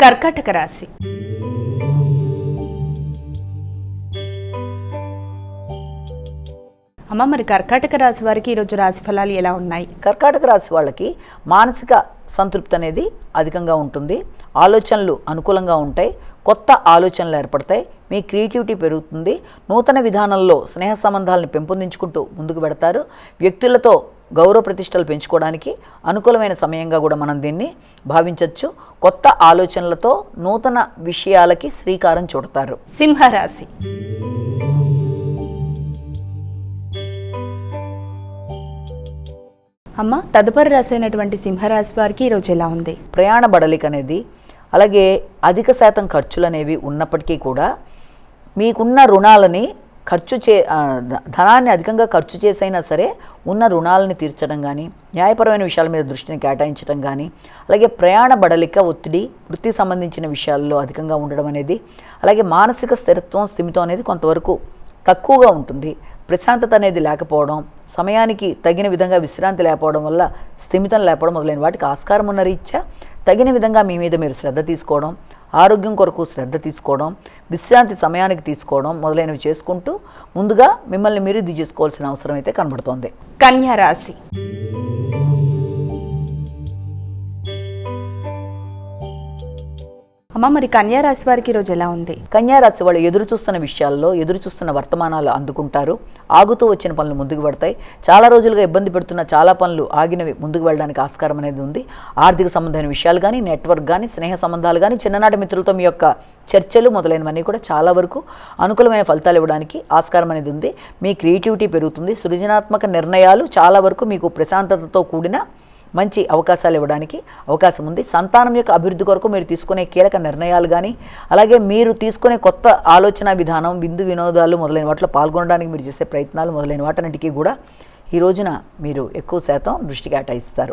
కర్కాటక రాశి. అమ్మ, మరి కర్కాటక రాశి వారికి ఈరోజు రాశి ఫలాలు ఎలా ఉన్నాయి? కర్కాటక రాశి వాళ్ళకి మానసిక సంతృప్తి అనేది అధికంగా ఉంటుంది. ఆలోచనలు అనుకూలంగా ఉంటాయి. కొత్త ఆలోచనలు ఏర్పడతాయి. మీ క్రియేటివిటీ పెరుగుతుంది. నూతన విధానంలో స్నేహ సంబంధాలను పెంపొందించుకుంటూ ముందుకు పెడతారు. వ్యక్తులతో గౌరవ ప్రతిష్టలు పెంచుకోవడానికి అనుకూలమైన సమయంగా కూడా మనం దీన్ని భావించవచ్చు. కొత్త ఆలోచనలతో నూతన విషయాలకి శ్రీకారం చుడతారు. సింహరాశి. అమ్మ, తదుపరి రాశి అయినటువంటి సింహరాశి వారికి ఈరోజు ఎలా ఉంది? ప్రయాణ బడలిక అనేది, అలాగే అధిక శాతం ఖర్చులు అనేవి ఉన్నప్పటికీ కూడా మీకున్న రుణాలని ధనాన్ని అధికంగా ఖర్చు చేసైనా సరే ఉన్న రుణాలని తీర్చడం కానీ, న్యాయపరమైన విషయాల మీద దృష్టిని కేటాయించడం కానీ, అలాగే ప్రయాణ బడలిక ఒత్తిడి వృత్తి సంబంధించిన విషయాల్లో అధికంగా ఉండడం అనేది, అలాగే మానసిక స్థిరత్వం స్థిమితం అనేది కొంతవరకు తక్కువగా ఉంటుంది. ప్రశాంతత అనేది లేకపోవడం, సమయానికి తగిన విధంగా విశ్రాంతి లేకపోవడం వల్ల స్థిమితం లేకపోవడం మొదలైన వాటికి ఆస్కారం ఉన్న రీత్యా తగిన విధంగా మీ మీద మీరు శ్రద్ధ తీసుకోవడం, ఆరోగ్యం కొరకు శ్రద్ధ తీసుకోవడం, విశ్రాంతి సమయానికి తీసుకోవడం మొదలైనవి చేసుకుంటూ ముందుగా మిమ్మల్ని మీరు ఇది చేసుకోవాల్సిన అవసరం అయితే కనబడుతోంది. కన్యా రాశి. అమ్మ, మరి కన్యా రాశి వారికి ఈరోజు ఎలా ఉంది? కన్యా రాశి వాళ్ళు ఎదురు చూస్తున్న విషయాల్లో ఎదురు చూస్తున్న వర్తమానాలు అందుకుంటారు. ఆగుతూ వచ్చిన పనులు ముందుకు పడతాయి. చాలా రోజులుగా ఇబ్బంది పెడుతున్న చాలా పనులు ఆగినవి ముందుకు వెళ్ళడానికి ఆస్కారం అనేది ఉంది. ఆర్థిక సంబంధమైన విషయాలు కానీ, నెట్వర్క్ కానీ, స్నేహ సంబంధాలు కానీ, చిన్ననాటి మిత్రులతో మీ యొక్క చర్చలు మొదలైనవన్నీ కూడా చాలా వరకు అనుకూలమైన ఫలితాలు ఇవ్వడానికి ఆస్కారం అనేది ఉంది. మీ క్రియేటివిటీ పెరుగుతుంది. సృజనాత్మక నిర్ణయాలు చాలా వరకు మీకు ప్రశాంతతతో కూడిన మంచి అవకాశాలు ఇవ్వడానికి అవకాశం ఉంది. సంతానం యొక్క అభివృద్ధి కొరకు మీరు తీసుకునే కీలక నిర్ణయాలు కానీ, అలాగే మీరు తీసుకునే కొత్త ఆలోచన విధానం, విందు వినోదాలు మొదలైన వాటిలో పాల్గొనడానికి మీరు చేసే ప్రయత్నాలు మొదలైన వాటన్నిటికీ కూడా ఈ రోజున మీరు ఎక్కువ శాతం దృష్టి కేటాయిస్తారు.